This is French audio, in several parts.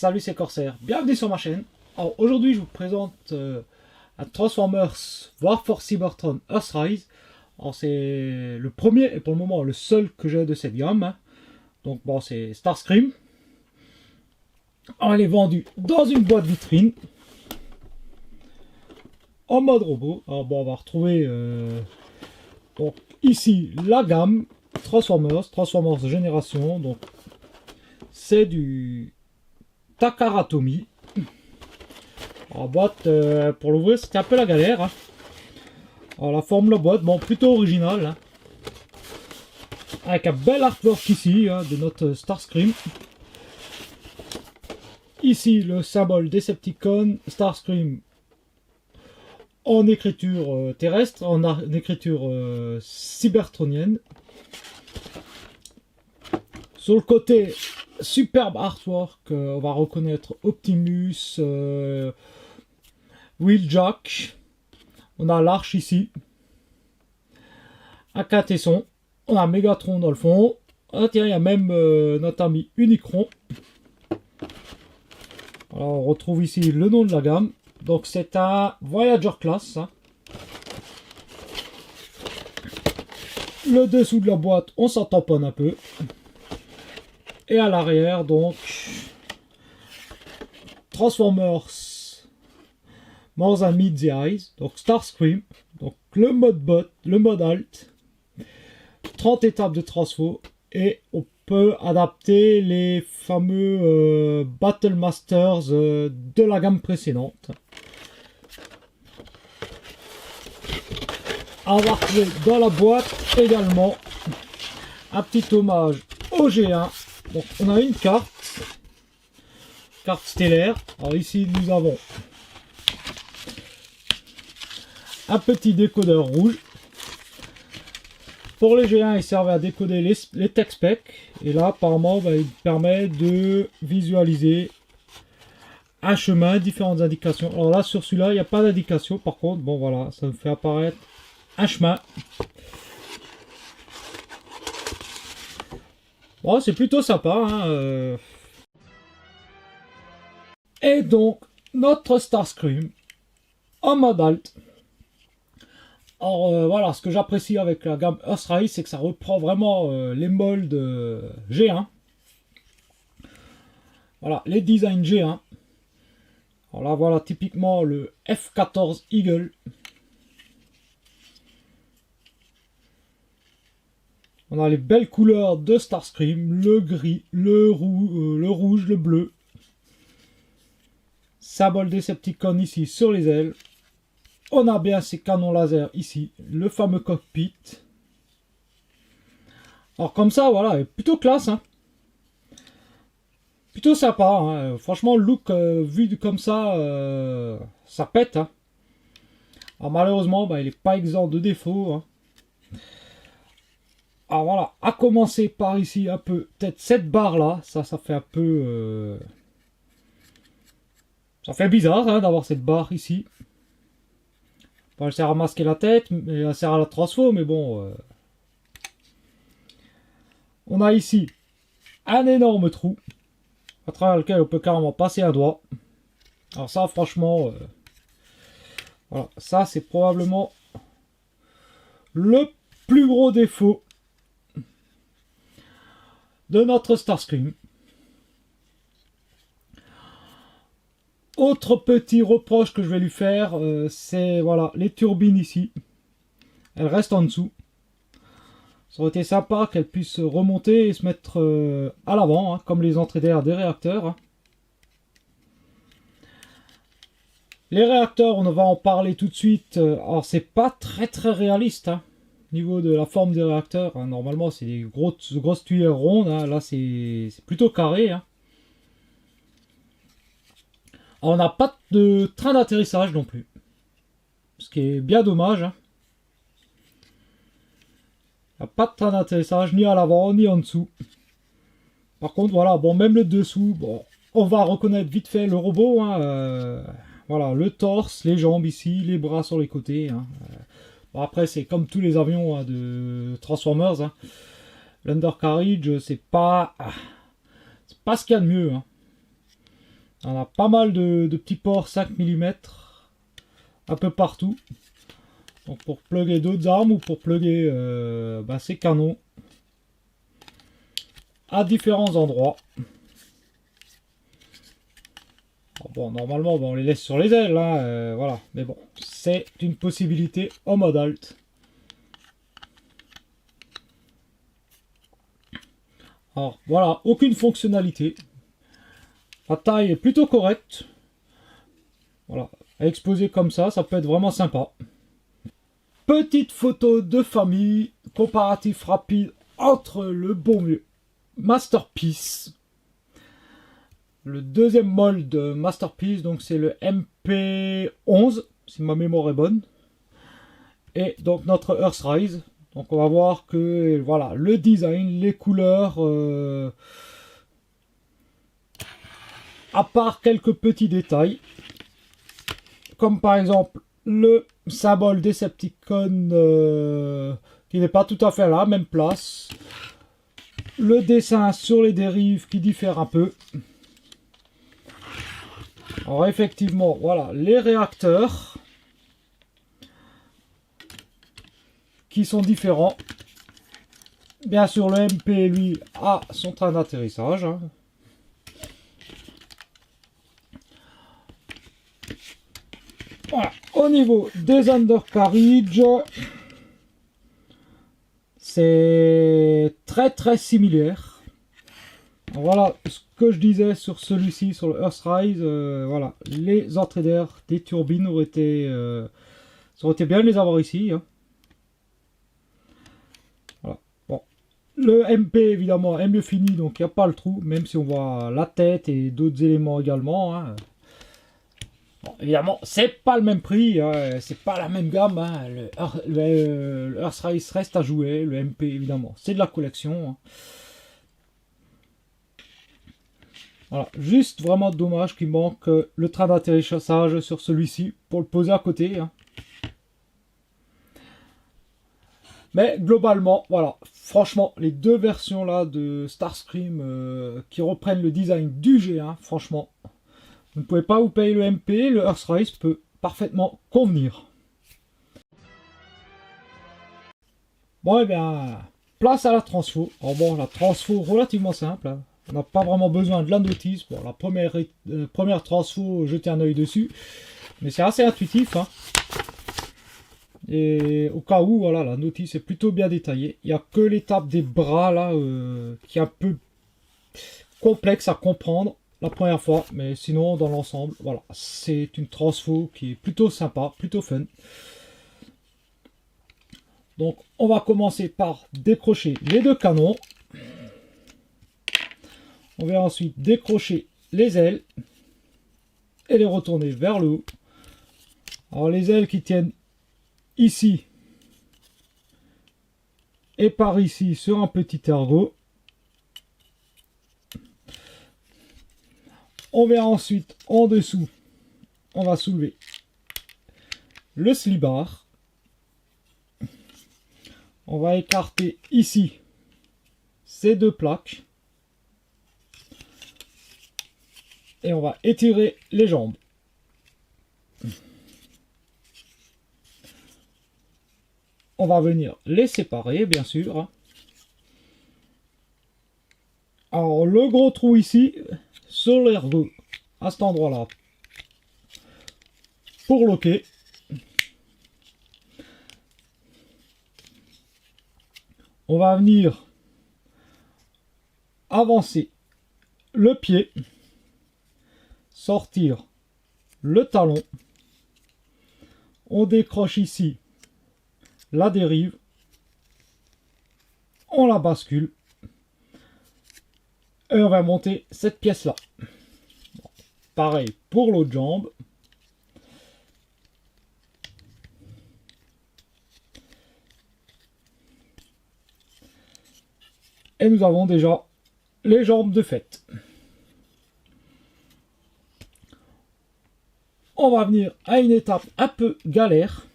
Salut, c'est Corsair, bienvenue sur ma chaîne. Alors aujourd'hui je vous présente un Transformers War for Cybertron Earthrise. Alors c'est le premier et pour le moment le seul que j'ai de cette gamme, hein. Donc bon, c'est Starscream. Alors, elle est vendue dans une boîte vitrine en mode robot. Alors bon, on va retrouver donc ici la gamme Transformers de génération. Donc c'est du Takara Tomy. En boîte, pour l'ouvrir c'était un peu la galère, hein. Alors la forme de la boîte, bon, plutôt originale, hein. Avec un bel artwork ici, hein, de notre Starscream. Ici le symbole Decepticon Starscream en écriture terrestre, en écriture cybertronienne. Sur le côté, superbe artwork, on va reconnaître Optimus, Wheeljack, on a l'Arche ici, un Catesson, on a Megatron dans le fond, ah, tiens, il y a même notre ami Unicron. Alors on retrouve ici le nom de la gamme, donc c'est un Voyager Class, hein. Le dessous de la boîte, on s'en tamponne un peu. Et à l'arrière, donc, Transformers More Than Meets the Eyes, donc Starscream, donc le mode bot, le mode alt, 30 étapes de transfo, et on peut adapter les fameux Battle Masters de la gamme précédente. On va retrouver dans la boîte également un petit hommage au G1. Donc on a une carte stellaire. Alors ici nous avons un petit décodeur rouge. Pour les G1 il servait à décoder les tech specs. Et là apparemment il permet de visualiser un chemin, différentes indications. Alors là sur celui-là il n'y a pas d'indication, par contre bon voilà, ça me fait apparaître un chemin. Bon, c'est plutôt sympa, hein, Et donc, notre Starscream en mode alt. Alors voilà, ce que j'apprécie avec la gamme Earthrise, c'est que ça reprend vraiment les moldes G1. Voilà, les designs G1. Alors là, voilà typiquement le F-14 Eagle. On a les belles couleurs de Starscream, le gris, le rouge, le bleu. Symbole Decepticon ici sur les ailes. On a bien ces canons laser ici, le fameux cockpit. Alors comme ça, voilà, plutôt classe, hein. Plutôt sympa, hein. Franchement, le look vu comme ça, ça pète, hein. Alors malheureusement, il n'est pas exempt de défauts, hein. Alors voilà, à commencer par ici un peu, peut-être cette barre là, ça fait un peu... ça fait bizarre, hein, d'avoir cette barre ici. Bon, elle sert à masquer la tête, mais elle sert à la transfo, mais bon... On a ici un énorme trou, à travers lequel on peut carrément passer un doigt. Alors ça franchement... voilà, ça c'est probablement le plus gros défaut de notre Starscream. Autre petit reproche que je vais lui faire, c'est voilà, les turbines ici. Elles restent en dessous. Ça aurait été sympa qu'elles puissent remonter et se mettre à l'avant, hein, comme les entrées d'air des réacteurs, hein. Les réacteurs, on va en parler tout de suite. Alors c'est pas très réaliste, hein. Niveau de la forme des réacteurs, hein, normalement c'est des grosses tuyères rondes, hein. Là c'est plutôt carré, hein. Alors, on n'a pas de train d'atterrissage non plus, ce qui est bien dommage, hein. Il n'y a pas de train d'atterrissage ni à l'avant ni en dessous. Par contre voilà, bon, même le dessous, bon, on va reconnaître vite fait le robot, hein, voilà, le torse, les jambes ici, les bras sur les côtés, hein. Bon, après c'est comme tous les avions, hein, de Transformers, hein. L'undercarriage c'est pas ce qu'il y a de mieux, hein. On a pas mal de petits ports 5 mm un peu partout. Donc pour plugger d'autres armes ou pour plugger ces canons à différents endroits. Bon, normalement, on les laisse sur les ailes, hein, voilà. Mais bon, c'est une possibilité en mode alt. Alors, voilà, aucune fonctionnalité. La taille est plutôt correcte. Voilà, à exposer comme ça peut être vraiment sympa. Petite photo de famille, comparatif rapide entre le bon vieux Masterpiece. Le deuxième mold de Masterpiece, donc c'est le MP11, si ma mémoire est bonne. Et donc notre Earthrise. Donc on va voir que voilà, le design, les couleurs, à part quelques petits détails, comme par exemple le symbole Decepticon qui n'est pas tout à fait à la même place, le dessin sur les dérives qui diffère un peu. Alors effectivement, voilà, les réacteurs qui sont différents. Bien sûr, le MP, lui, a son train d'atterrissage. Hein. Voilà. Au niveau des undercarriage, c'est très similaire. Alors, voilà ce que je disais sur celui-ci, sur le Earthrise. Voilà, les entrées d'air des turbines auraient été, ça aurait été bien de les avoir ici. Hein. Voilà. Bon. Le MP évidemment est mieux fini, donc il n'y a pas le trou, même si on voit la tête et d'autres éléments également. Hein. Bon, évidemment, c'est pas le même prix, hein, c'est pas la même gamme. Hein. Le Earthrise reste à jouer, le MP évidemment, c'est de la collection. Hein. Voilà, juste vraiment dommage qu'il manque le train d'atterrissage sur celui-ci pour le poser à côté. Hein. Mais globalement, voilà, franchement, les deux versions là de Starscream qui reprennent le design du G1, franchement, vous ne pouvez pas vous payer le MP, le Earthrise peut parfaitement convenir. Bon, et bien, place à la transfo. Alors bon, la transfo relativement simple. Hein. On n'a pas vraiment besoin de la notice. Bon, la première transfo, jetez un œil dessus. Mais c'est assez intuitif. Hein. Et au cas où, voilà, la notice est plutôt bien détaillée. Il n'y a que l'étape des bras là qui est un peu complexe à comprendre la première fois, mais sinon dans l'ensemble, voilà, c'est une transfo qui est plutôt sympa, plutôt fun. Donc on va commencer par décrocher les deux canons. On va ensuite décrocher les ailes et les retourner vers le haut. Alors les ailes qui tiennent ici et par ici sur un petit ergot. On verra ensuite en dessous, on va soulever le slibard. On va écarter ici ces deux plaques. Et on va étirer les jambes. On va venir les séparer, bien sûr. Alors, le gros trou ici, sur l'ergot, à cet endroit-là, pour loquer. On va venir avancer le pied, sortir le talon. On décroche ici la dérive. On la bascule. Et on va monter cette pièce-là. Bon, pareil pour l'autre jambe. Et nous avons déjà les jambes de fait. On va venir à une étape un peu galère.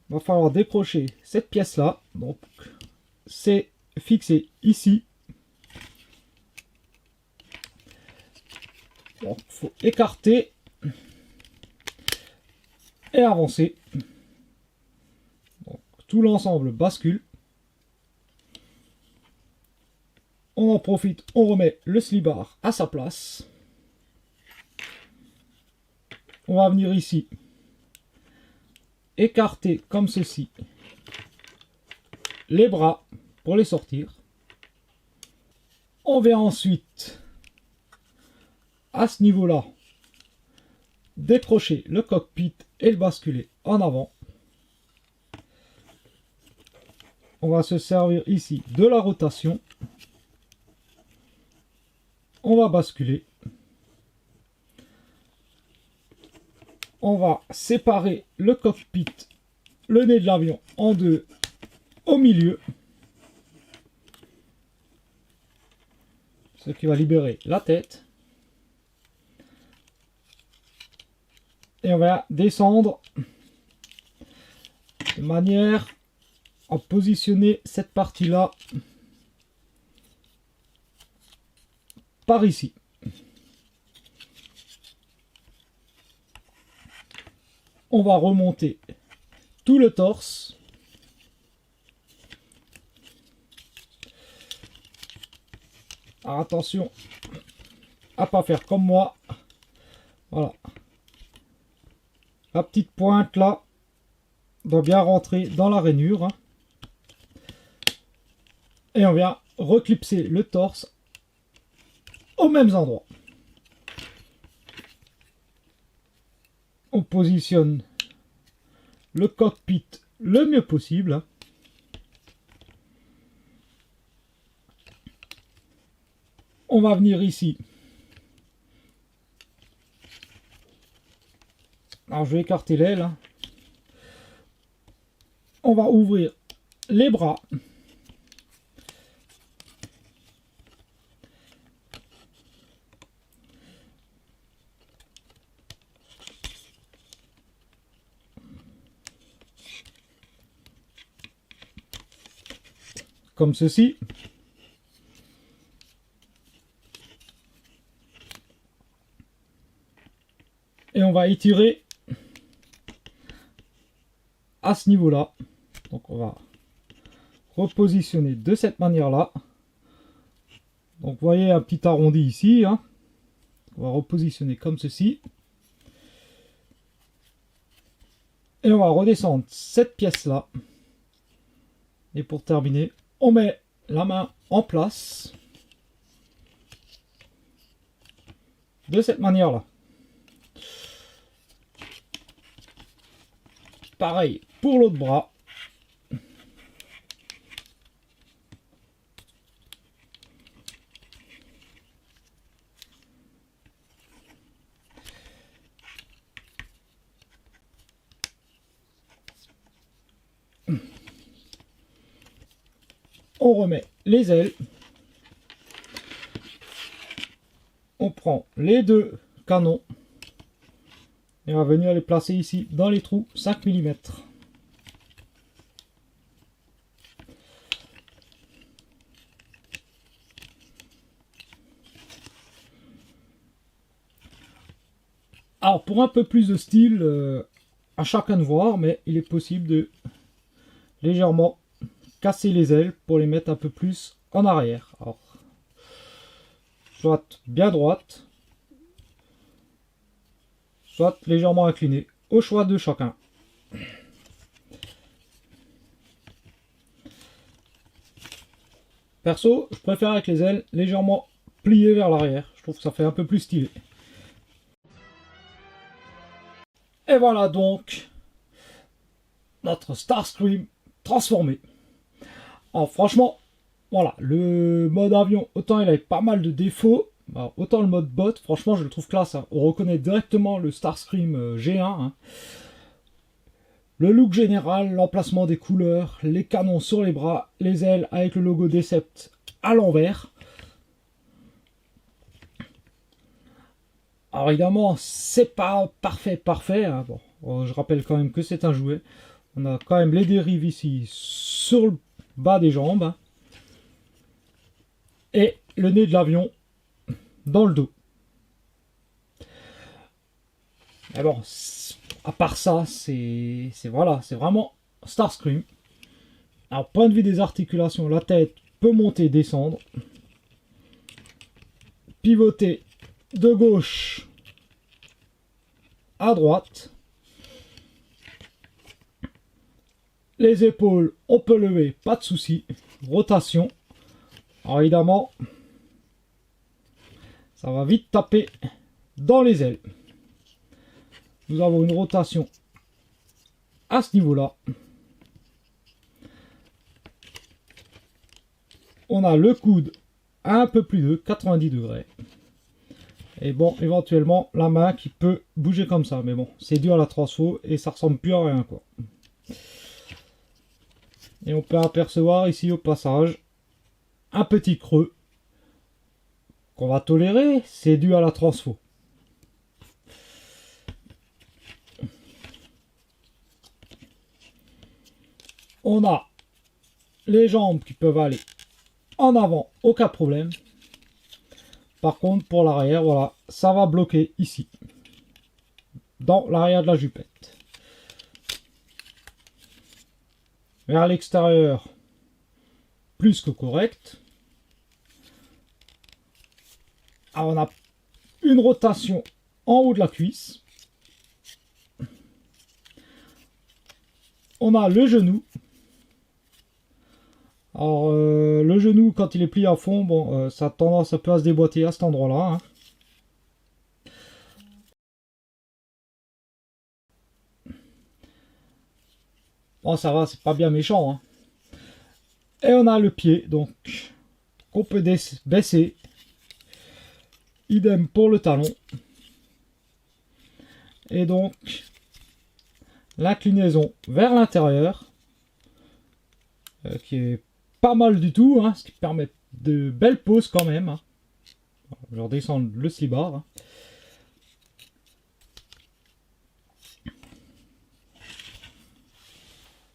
Il va falloir décrocher cette pièce-là. Donc, c'est fixé ici. Donc, il faut écarter et avancer. Donc, tout l'ensemble bascule. On en profite, on remet le slibard à sa place. On va venir ici, écarter comme ceci les bras pour les sortir. On vient ensuite, à ce niveau-là, décrocher le cockpit et le basculer en avant. On va se servir ici de la rotation. On va basculer. On va séparer le cockpit, le nez de l'avion en deux au milieu. Ce qui va libérer la tête. Et on va descendre de manière à positionner cette partie-là par ici. On va remonter tout le torse. Alors attention à pas faire comme moi. Voilà. La petite pointe là doit bien rentrer dans la rainure. Et on vient reclipser le torse aux mêmes endroits. On positionne le cockpit le mieux possible. On va venir ici. Alors je vais écarter l'aile. On va ouvrir les bras. Comme ceci. Et on va étirer à ce niveau-là. Donc on va repositionner de cette manière-là. Donc vous voyez un petit arrondi ici. Hein. On va repositionner comme ceci. Et on va redescendre cette pièce-là. Et pour terminer, on met la main en place. De cette manière-là. Pareil pour l'autre bras. On remet les ailes. On prend les deux canons. Et on va venir les placer ici dans les trous 5 mm. Alors pour un peu plus de style, à chacun de voir, mais il est possible de légèrement casser les ailes pour les mettre un peu plus en arrière. Alors, soit bien droite, soit légèrement inclinée, au choix de chacun. Perso, je préfère avec les ailes légèrement pliées vers l'arrière. Je trouve que ça fait un peu plus stylé. Et voilà donc notre Starscream transformé. Alors franchement, voilà, le mode avion, autant il avait pas mal de défauts, autant le mode bot, franchement je le trouve classe. Hein. On reconnaît directement le Starscream G1. Hein. Le look général, l'emplacement des couleurs, les canons sur les bras, les ailes avec le logo Decept à l'envers. Alors évidemment, c'est pas parfait. Hein. Bon, je rappelle quand même que c'est un jouet. On a quand même les dérives ici sur le bas des jambes. Hein. Et le nez de l'avion dans le dos. Mais bon, à part ça, voilà, c'est vraiment Starscream. Alors, point de vue des articulations, la tête peut monter et descendre. Pivoter de gauche à droite. Les épaules, on peut lever, pas de souci. Rotation. Alors évidemment, ça va vite taper dans les ailes. Nous avons une rotation à ce niveau-là. On a le coude à un peu plus de 90 degrés. Et bon, éventuellement, la main qui peut bouger comme ça. Mais bon, c'est dû à la transfo et ça ressemble plus à rien, quoi. Et on peut apercevoir ici au passage un petit creux qu'on va tolérer. C'est dû à la transfo. On a les jambes qui peuvent aller en avant, aucun problème. Par contre, pour l'arrière, voilà, ça va bloquer ici, dans l'arrière de la jupette. Vers l'extérieur, plus que correct. Alors, on a une rotation en haut de la cuisse. On a le genou. Alors, le genou, quand il est plié à fond, bon, ça a tendance un peu à se déboîter à cet endroit-là. Hein. Bon, ça va, c'est pas bien méchant. Hein. Et on a le pied, donc, qu'on peut baisser. Idem pour le talon. Et donc, l'inclinaison vers l'intérieur, qui est pas mal du tout, hein, ce qui permet de belles poses quand même. Hein. Je redescends le slibard. Hein.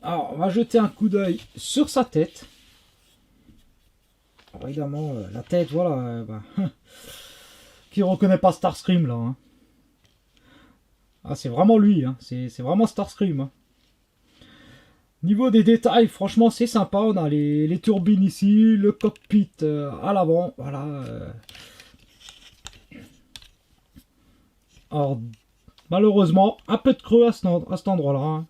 Alors, on va jeter un coup d'œil sur sa tête. Alors, évidemment, la tête, voilà. Qui reconnaît pas Starscream là. Hein. Ah, c'est vraiment lui. Hein. C'est vraiment Starscream. Hein. Niveau des détails, franchement, c'est sympa. On a les turbines ici, le cockpit à l'avant. Voilà. Alors, malheureusement, un peu de creux à cet endroit-là. Hein.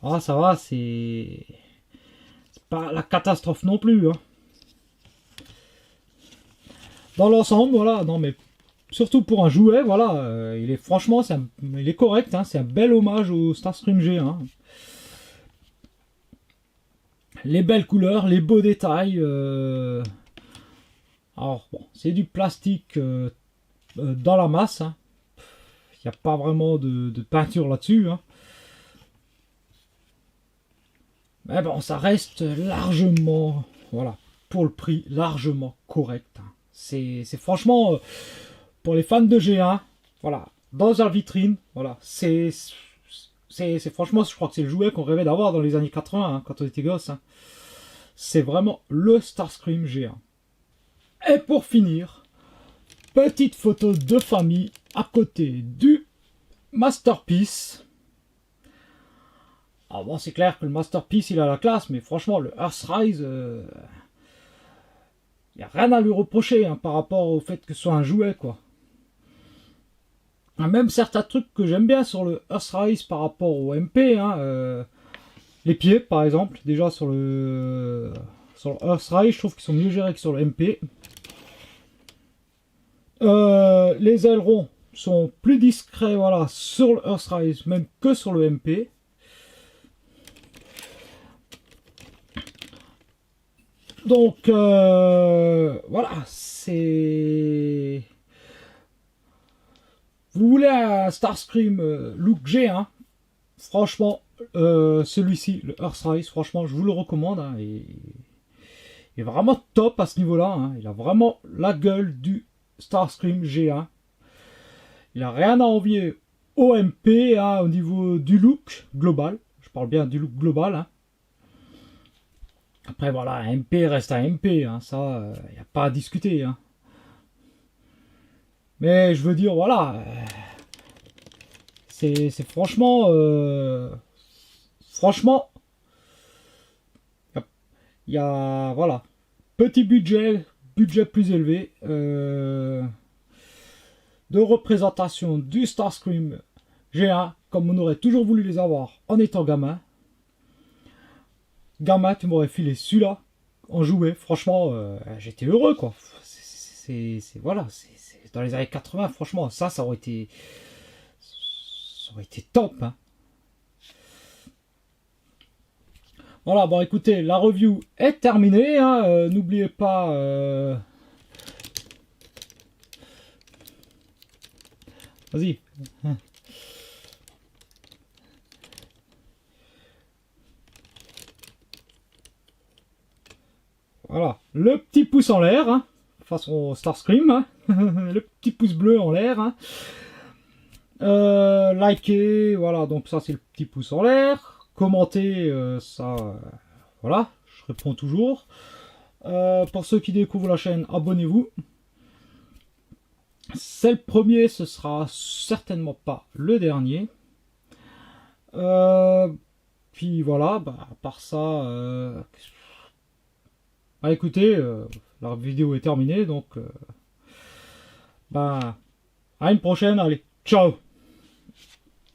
Ah, ça va, c'est pas la catastrophe non plus. Hein. Dans l'ensemble, voilà, non mais surtout pour un jouet, voilà, il est franchement, il est correct. Hein, c'est un bel hommage au Starscream G1. Hein. Les belles couleurs, les beaux détails. Alors, bon, c'est du plastique dans la masse. Hein. Il n'y a pas vraiment de peinture là-dessus. Hein. Mais bon, ça reste largement, voilà, pour le prix, largement correct. Hein. C'est franchement, pour les fans de G1, voilà, dans la vitrine, voilà, c'est franchement, je crois que c'est le jouet qu'on rêvait d'avoir dans les années 80, hein, quand on était gosse. Hein. C'est vraiment le Starscream G1. Et pour finir, petite photo de famille à côté du Masterpiece. Ah bon, c'est clair que le Masterpiece, il a la classe, mais franchement, le Earthrise, il n'y a rien à lui reprocher hein, par rapport au fait que ce soit un jouet, quoi. Même certains trucs que j'aime bien sur le Earthrise par rapport au MP, hein, les pieds, par exemple, déjà sur le Earthrise, je trouve qu'ils sont mieux gérés que sur le MP. Les ailerons sont plus discrets, voilà, sur le Earthrise, même que sur le MP. Donc, voilà, c'est... Vous voulez un Starscream look G, hein, franchement, celui-ci, le Earthrise, franchement, je vous le recommande. Hein, il est vraiment top à ce niveau-là. Hein, il a vraiment la gueule du Starscream G1. Il n'a rien à envier au MP hein, au niveau du look global. Je parle bien du look global. Hein. Après, voilà, un MP reste un MP. Hein, ça, il n'y a pas à discuter. Hein. Mais je veux dire, voilà, c'est franchement, franchement, voilà, petit budget, budget plus élevé, de représentation du Starscream G1, comme on aurait toujours voulu les avoir en étant gamin. Gamin, tu m'aurais filé celui-là en jouet, franchement, j'étais heureux, quoi. Voilà, c'est dans les années 80, franchement, ça aurait été top, hein. Voilà, bon, écoutez, la review est terminée, hein. N'oubliez pas, vas-y. Voilà, le petit pouce en l'air, hein, façon Starscream, hein. Le petit pouce bleu en l'air, hein. Likez, voilà, donc ça c'est le petit pouce en l'air. Commentez, ça, voilà, je réponds toujours. Pour ceux qui découvrent la chaîne, abonnez-vous. C'est le premier, ce sera certainement pas le dernier. Puis voilà, bah, à part ça, bah écoutez, la vidéo est terminée, donc bah à une prochaine, allez, ciao.